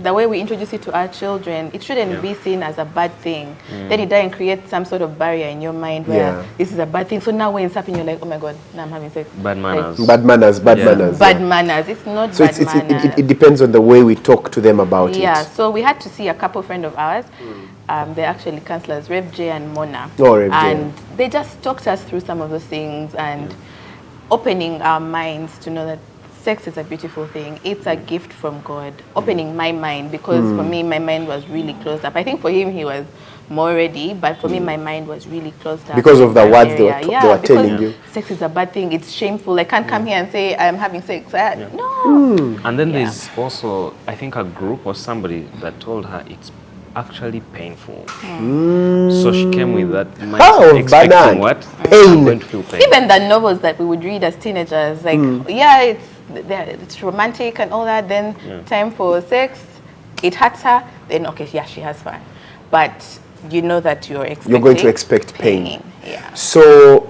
The way we introduce it to our children, it shouldn't be seen as a bad thing. Then it doesn't create some sort of barrier in your mind where this is a bad thing. So now when it's happening, you're like, oh my God, now I'm having sex. Bad manners. Like, Bad manners, bad manners. bad manners. It's not So bad manners. it depends on the way we talk to them about Yeah, it. so we had to see a couple friend of ours. They're actually counselors, Rev J and Mona. Oh, Rev J. And they just talked us through some of those things and opening our minds to know that sex is a beautiful thing. It's a gift from God. Opening my mind, because for me, my mind was really closed up. I think for him, he was more ready, but for me, my mind was really closed up. Because of the in that words they were area. they were because telling you. sex is a bad thing. It's shameful. I can't come here and say I'm having sex. No. And then there's also, I think, a group or somebody that told her it's actually painful. So she came with that mind, Oh, expecting banana. what? Pain. I'm going to feel pain. Even the novels that we would read as teenagers, like, yeah, it's romantic and all that. Then time for sex, it hurts her. Then okay, yeah, she has fun, but you know that you're going to expect pain. Yeah. So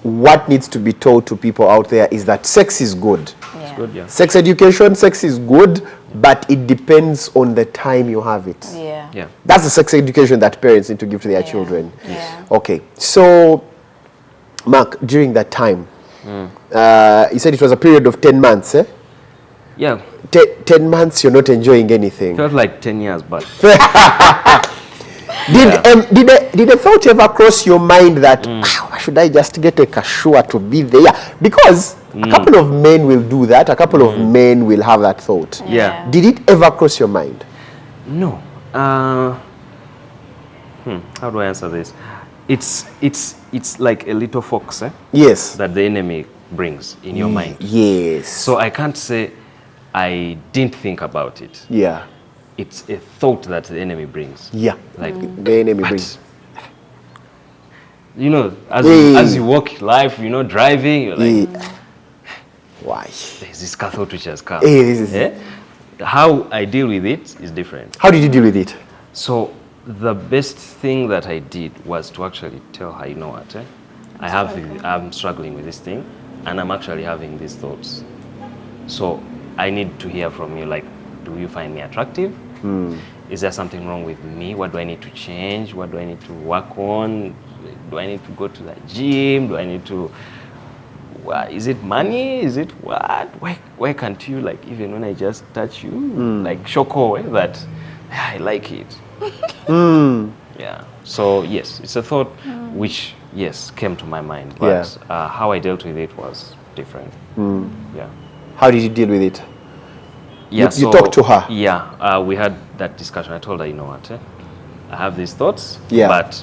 what needs to be told to people out there is that sex is good. Yeah. Good, yeah. Sex education, sex is good, but it depends on the time you have it. Yeah. Yeah. That's the sex education that parents need to give to their children. Yeah. Okay, so Mark, during that time, you said it was a period of 10 months, eh? Yeah. 10 months you're not enjoying anything. Felt like 10 years, but Did a thought ever cross your mind that should I just get a cashier to be there? Because a couple of men will do that. A couple of men will have that thought. Yeah. Did it ever cross your mind? no. How do I answer this? It's like a little fox, Yes. that the enemy brings in your mind. Yes. So I can't say I didn't think about it. Yeah. It's a thought that the enemy brings. Yeah. Like, The enemy but, brings. you know, Hey. as you walk life, you know, driving, you're like, Why? there's this car thought which has come. Hey, this is- Eh? How I deal with it is different. How did you deal with it? So the best thing that I did was to actually tell her, you know what, I'm struggling with this thing, and I'm actually having these thoughts. So I need to hear from you, like, do you find me attractive? Is there something wrong with me? What do I need to change? What do I need to work on? Do I need to go to the gym? Do I need to, is it money? Is it what? Why can't you, like, even when I just touch you, like, shoko, that I like it? Yeah. So yes, it's a thought which, yes, came to my mind, but how I dealt with it was different. Yeah. How did you deal with it? Yeah, You talked to her? Yeah, we had that discussion. I told her, you know what, I have these thoughts, Yeah. but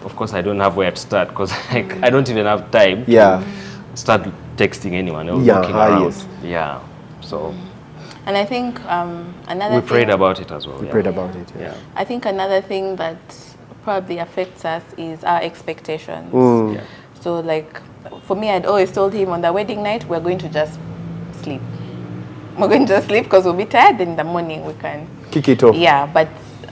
of course I don't have where to start because I don't even have time Yeah. to start texting anyone or Yeah, looking around. yes. Yeah, so And I think another we thing, prayed about it as well. We yeah. prayed about it. Yeah. I think another thing that probably affects us is our expectations. Yeah. So like for me, I'd always told him on the wedding night, we're going to just sleep. We're going to just sleep because we'll be tired. Then in the morning we can Kick it off. Yeah, but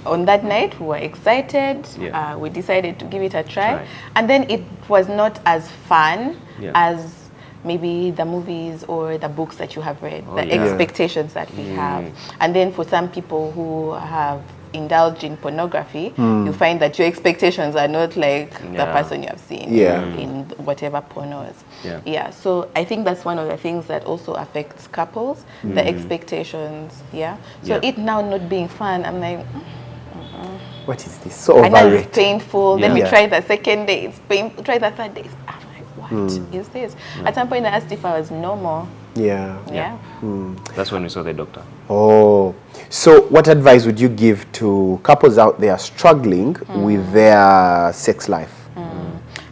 on that night we were excited. Yeah. We decided to give it a try. Try. And then it was not as fun Yeah. as maybe the movies or the books that you have read, Oh, the yeah. expectations that we have. And then for some people who have indulged in pornography, you find that your expectations are not like the Yeah. person you have seen in whatever pornos. Yeah. So I think that's one of the things that also affects couples, the expectations. So Yeah. it now not being fun, I'm like, What is this? So I know it's overrated. painful. Then we Yeah. try the second day, it's painful. Try the third day. I'm like, what is this? At some point I asked if I was normal. Yeah. Yeah. That's when we saw the doctor. Oh, so what advice would you give to couples out there struggling with their sex life?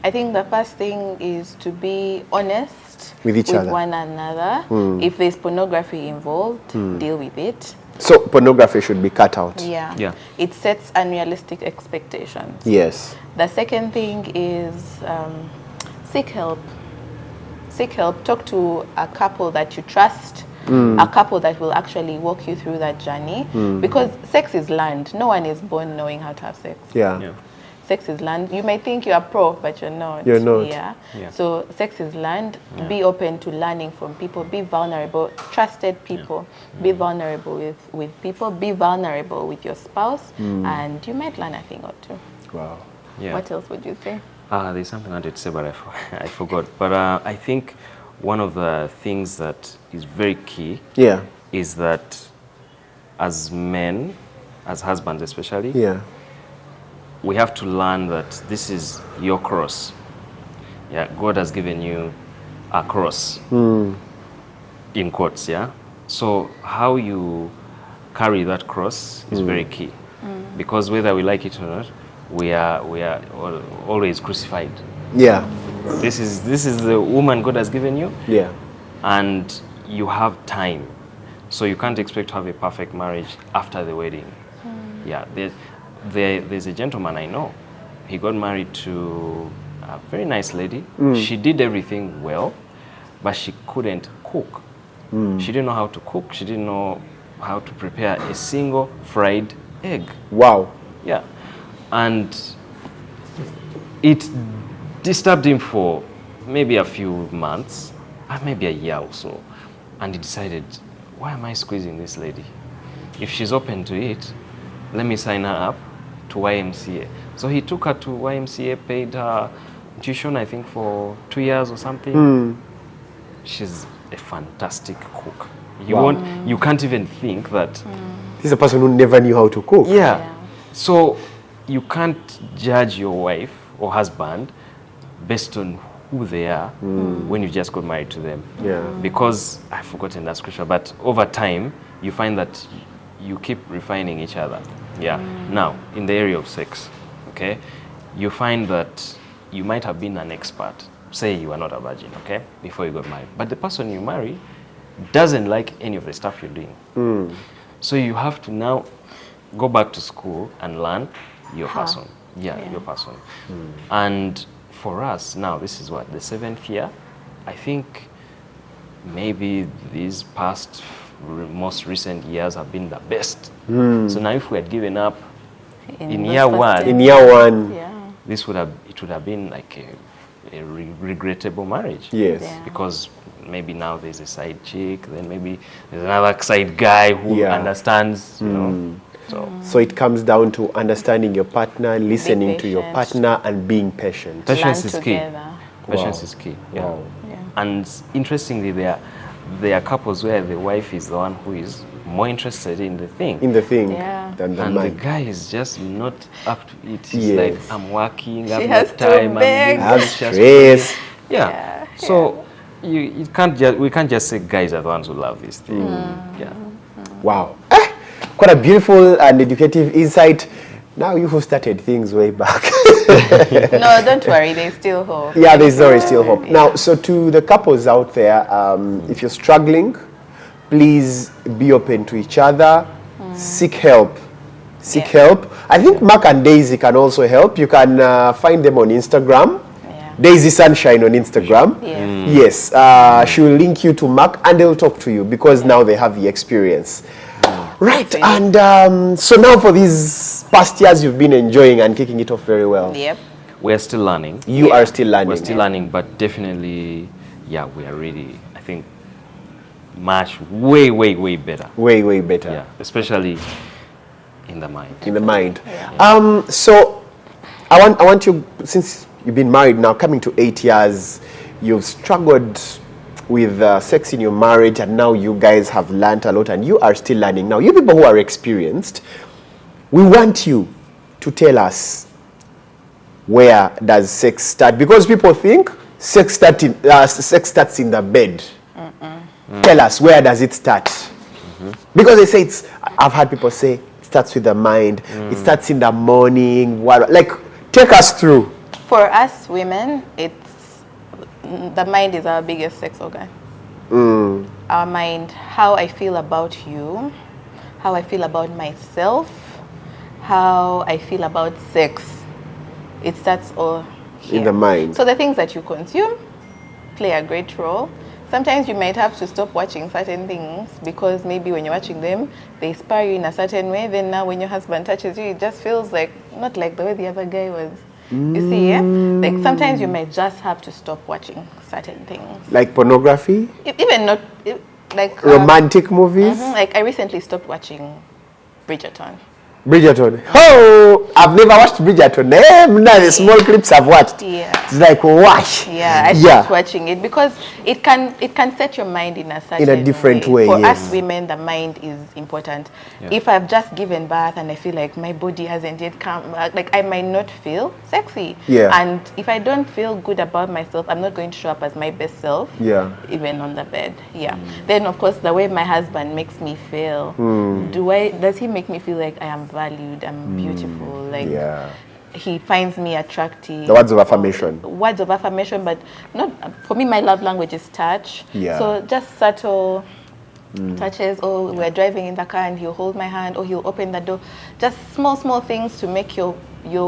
I think the first thing is to be honest With each other. one another. If there's pornography involved, deal with it. So pornography should be cut out. Yeah. It sets unrealistic expectations. Yes. The second thing is seek help. Seek help. Talk to a couple that you trust, a couple that will actually walk you through that journey. Because sex is learned. No one is born knowing how to have sex. Yeah. Sex is learned. You may think you are pro, but you're not. You're not. Yeah. Yeah. So sex is learned. Be open to learning from people. Be vulnerable. Trusted people. Be vulnerable with people. Be vulnerable with your spouse. And you might learn a thing or two. Wow. Yeah. What else would you say? There's something I wanted to say, but I forgot. But I think one of the things that is very key Yeah. is that as men, as husbands especially, Yeah. we have to learn that this is your cross. Yeah, God has given you a cross, in quotes, yeah? So how you carry that cross is very key. Because whether we like it or not, we are always crucified. Yeah. This is the woman God has given you, Yeah. and you have time. So you can't expect to have a perfect marriage after the wedding. Yeah, there's a gentleman I know. He got married to a very nice lady. She did everything well, but she couldn't cook. She didn't know how to cook. She didn't know how to prepare a single fried egg. Wow. Yeah. And it disturbed him for maybe a few months, maybe a year or so. And he decided, why am I squeezing this lady? If she's open to it, let me sign her up to YMCA. So he took her to YMCA, paid her tuition, I think, for 2 years or something. She's a fantastic cook. You can't even think that. This is a person who never knew how to cook. Yeah. So you can't judge your wife or husband based on who they are when you just got married to them. Yeah. Because I've forgotten that scripture, but over time you find that you keep refining each other. Yeah. Now, in the area of sex, okay, you find that you might have been an expert. Say you are not a virgin, okay, before you got married. But the person you marry doesn't like any of the stuff you're doing. So you have to now go back to school and learn your person. Yeah, your person. And for us now, this is what, the 7th year? I think maybe these past most recent years have been the best. So now if we had given up in those year first one, 10 In year one. Yeah. it would have been like a regrettable marriage. Yes. Yeah. Because maybe now there's a side chick, then maybe there's another side guy who Yeah. understands, you know. So it comes down to understanding your partner, listening to your patient. partner, and being patient. Patience Learn is key. together. Patience Wow. is key. Yeah. Wow. Yeah. And interestingly, there are couples where the wife is the one who is more interested in the thing. In the thing Yeah. than the And the man. guy is just not up to it. He's Yes. like, I'm working, I've has got to time, beg. I'm I have doing just stress. Yeah. Yeah. So you can't we can't just say guys are the ones who love this thing. Yeah. Wow. Quite a beautiful and educative insight. Now you who started things way back. No, don't worry. There's still hope. Yeah, there's always still hope. Now, so to the couples out there, if you're struggling, please be open to each other, seek help, seek help. I think Yeah. Mark and Daisy can also help. You can find them on Instagram. Yeah. Daisy Sunshine on Instagram. Yes. Yes, she will link you to Mark and they'll talk to you because now they have the experience. Right, and so now for these past years you've been enjoying and kicking it off very well. Yep. We're still learning. You are still learning. We're still learning, but definitely, yeah, we are really, I think, much, way better. Way better. Yeah, especially in the mind. In the mind. Yeah. So I want you, since you've been married now, coming to 8 years, you've struggled with sex in your marriage, and now you guys have learned a lot and you are still learning. Now, you people who are experienced, we want you to tell us, where does sex start? Because people think sex starts in the bed. Tell us, where does it start? Because they say I've had people say it starts with the mind, it starts in the morning. Like, take us through. For us women, the mind is our biggest sex organ. Our mind, how I feel about you, how I feel about myself, how I feel about sex. It starts all here. In the mind. So the things that you consume play a great role. Sometimes you might have to stop watching certain things because maybe when you're watching them, they inspire you in a certain way. Then now when your husband touches you, it just feels like, not like the way the other guy was. You see, yeah? Like sometimes you might just have to stop watching certain things. Like pornography? Even not, like... Romantic movies? Like I recently stopped watching Bridgerton. Bridgerton. Oh, I've never watched Bridgerton. The small clips I've watched. Yeah. It's like, wash. Yeah, I stopped watching it because it can set your mind in a certain different way. For Yes. us women, the mind is important. Yeah. If I've just given birth and I feel like my body hasn't yet come, like I might not feel sexy. Yeah. And if I don't feel good about myself, I'm not going to show up as my best self. Yeah. Even on the bed. Yeah. Then of course the way my husband makes me feel. Does he make me feel like I am valued, I'm beautiful, like he finds me attractive? The words of affirmation. Words of affirmation, but not for me. My love language is touch. Yeah. So just subtle touches. Oh, we're driving in the car and he'll hold my hand, or he'll open the door. Just small things to make your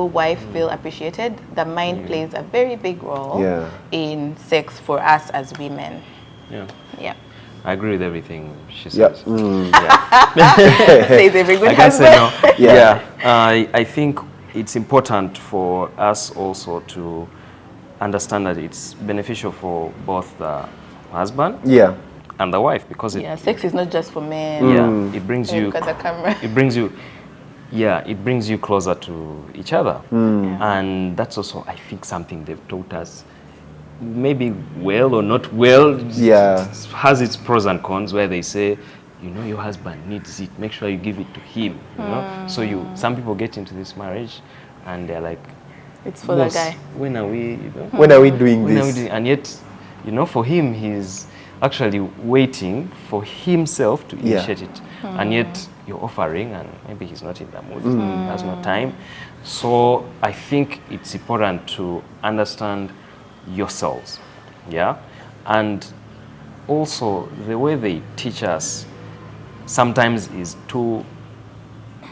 wife feel appreciated. The mind plays a very big role in sex for us as women. Yeah. Yeah. I agree with everything she Yep. says. Says every good I can say husband. no. Yeah. I think it's important for us also to understand that it's beneficial for both the husband and the wife, because Sex is not just for men. it brings you Look at the camera. it brings you closer to each other. And that's also, I think, something they've taught us, maybe well or not well, has its pros and cons, where they say, you know, your husband needs it, make sure you give it to him, you know. So some people get into this marriage and they're like, it's for the guy. When are we, when are we doing this? And yet, you know, for him, he's actually waiting for himself to initiate it. And yet you're offering, and maybe he's not in the mood, he has no time. So I think it's important to understand yourselves, and also the way they teach us sometimes is too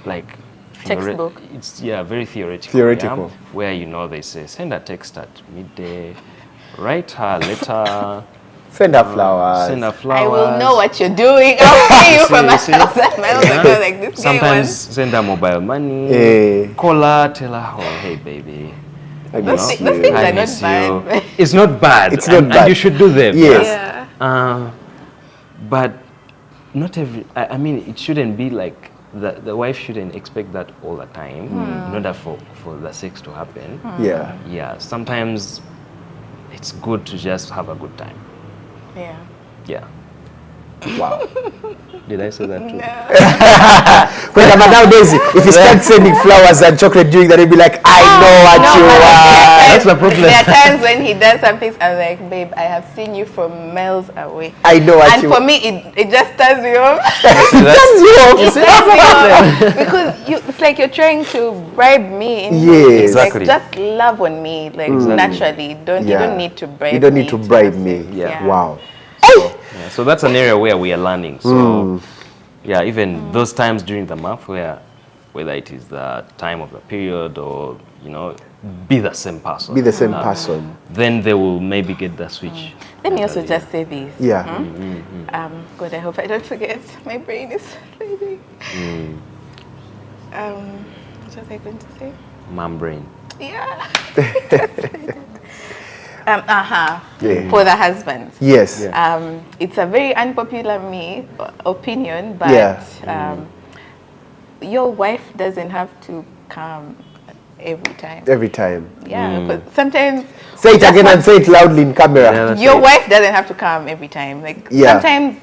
like textbook. It's very theoretical. Where, you know, they say send a text at midday, write her a letter, send her flowers. I will know what you're doing. I'll see you from outside my house. Like this sometimes send her mobile money, call her, tell her, oh hey baby, those things are not bad. It's not bad. It's not bad. And you should do them. Yes. But not every. I mean, it shouldn't be like the wife shouldn't expect that all the time in order for the sex to happen. Yeah. Sometimes it's good to just have a good time. Yeah. Wow. Did I say that too? But nowadays, if you start sending flowers and chocolate during that, he'll be like, I know what you want. That's the problem. There are times when he does something, I'm like, babe, I have seen you from miles away. I know what you want. And for me, it just turns me off. Because it's like you're trying to bribe me. Yes. Exactly. Like, just love on me, like naturally. You don't need to bribe me. You don't need to bribe me. Wow. So that's an area where we are learning. So even those times during the month where whether it is the time of the period or, you know, be the same person. Be the same person. Then they will maybe get the switch. Let me also just say this. Yeah. God, I hope I don't forget. My brain is fading. What was I going to say? Mom brain. Yeah. Yeah. For the husbands. Yes. It's a very unpopular opinion, but your wife doesn't have to come every time. Every time. Yeah, because sometimes... Say it again and say it loudly in camera. Yeah, your wife doesn't have to come every time. Like sometimes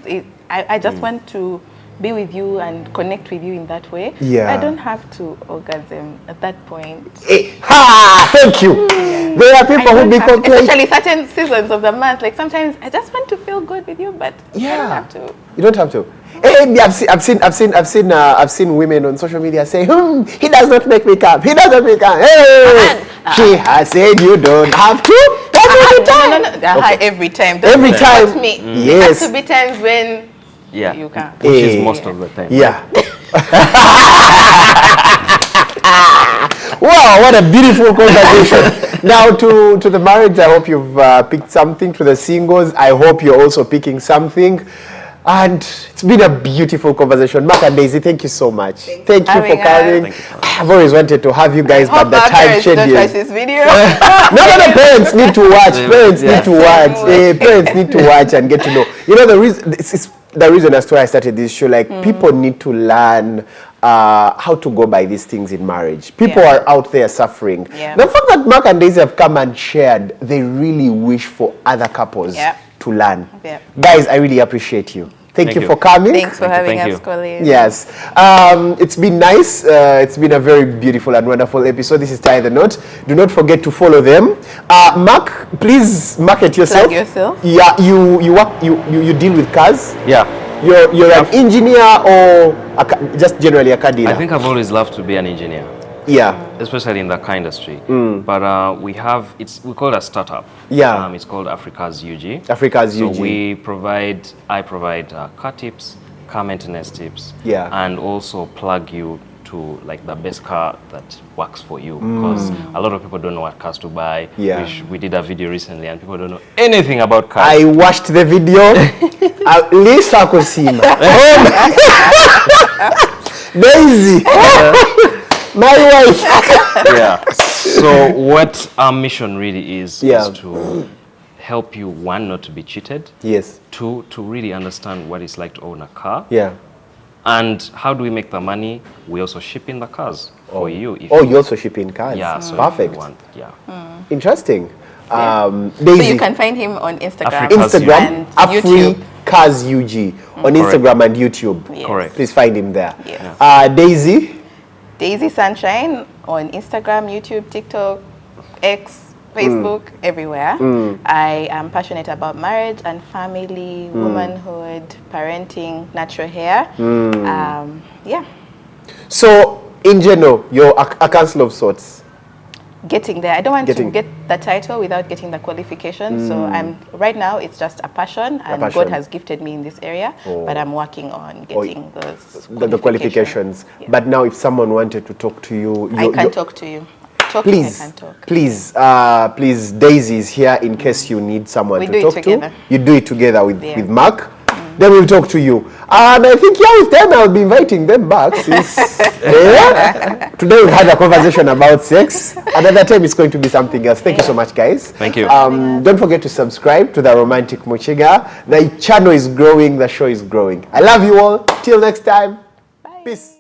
I just want to be with you and connect with you in that way. Yeah. I don't have to orgasm at that point. Thank you. There are people who be complaining. Especially certain seasons of the month. Like sometimes I just want to feel good with you, but I don't have to. You don't have to. Hey, I've seen women on social media say, he does not make me come. He doesn't make me come. Hey, she has said you don't have to. Every time. No. Every time. Every time. Me. Yes. Has to be times when you can. Which is most of the time. Yeah. Wow, what a beautiful conversation. Now to the marrieds, I hope you've picked something. To the singles, I hope you're also picking something. And it's been a beautiful conversation. Mark and Daisy, thank you so much. Thank you for coming. I've always wanted to have you guys, but the time schedule. Don't watch this video. No, parents need to watch. Parents need to watch. Parents need to watch and get to know. You know, the reason, this is the reason as to why I started this show. Like, people need to learn how to go by these things in marriage. People are out there suffering. The fact that Mark and Daisy have come and shared, they really wish for other couples to learn. Guys, I really appreciate you. Thank you for coming. Thanks for having us, Colleen. Yes. It's been nice. It's been a very beautiful and wonderful episode. This is Tie the Knot. Do not forget to follow them. Mark, please market yourself. Plug yourself. Yeah, you deal with cars. Yeah. You're an engineer or just generally a car dealer? I think I've always loved to be an engineer. Yeah. Especially in the car industry. But we call it a startup. Yeah. It's called Africa's UG. Africa's UG. So I provide car tips, car maintenance tips. Yeah. And also plug you to like the best car that works for you. Because a lot of people don't know what cars to buy. Yeah. We did a video recently and people don't know anything about cars. I watched the video. Lisa Kusima. Daisy. My wife. Yeah. So what our mission really is to help you, one, not to be cheated. Yes. Two, to really understand what it's like to own a car. Yeah. And how do we make the money? We also ship in the cars for you. You also ship in cars. Yeah. So perfect. Interesting. Daisy. So you can find him on Instagram. Instagram, YouTube. Africa's UG on Instagram and YouTube. Yes. Correct. Please find him there. Yes. Daisy. Daisy Sunshine on Instagram, YouTube, TikTok, X, Facebook, everywhere. I am passionate about marriage and family, womanhood, parenting, natural hair. Yeah. So, in general, you're a counselor of sorts. Getting there. I don't want to get the title without getting the qualifications. So right now it's just a passion, and God has gifted me in this area. But I'm working on getting the qualifications. Yeah. But now, if someone wanted to talk to you, I can talk to you. Please, please, Daisy is here in case you need someone to talk to. You do it together with Mark. Then we'll talk to you. And I think, with them, I'll be inviting them back. Since, today we had a conversation about sex. Another time it's going to be something else. Thank you so much, guys. Thank you. Don't forget to subscribe to The Romantic Muchiga. The channel is growing. The show is growing. I love you all. Till next time. Bye. Peace.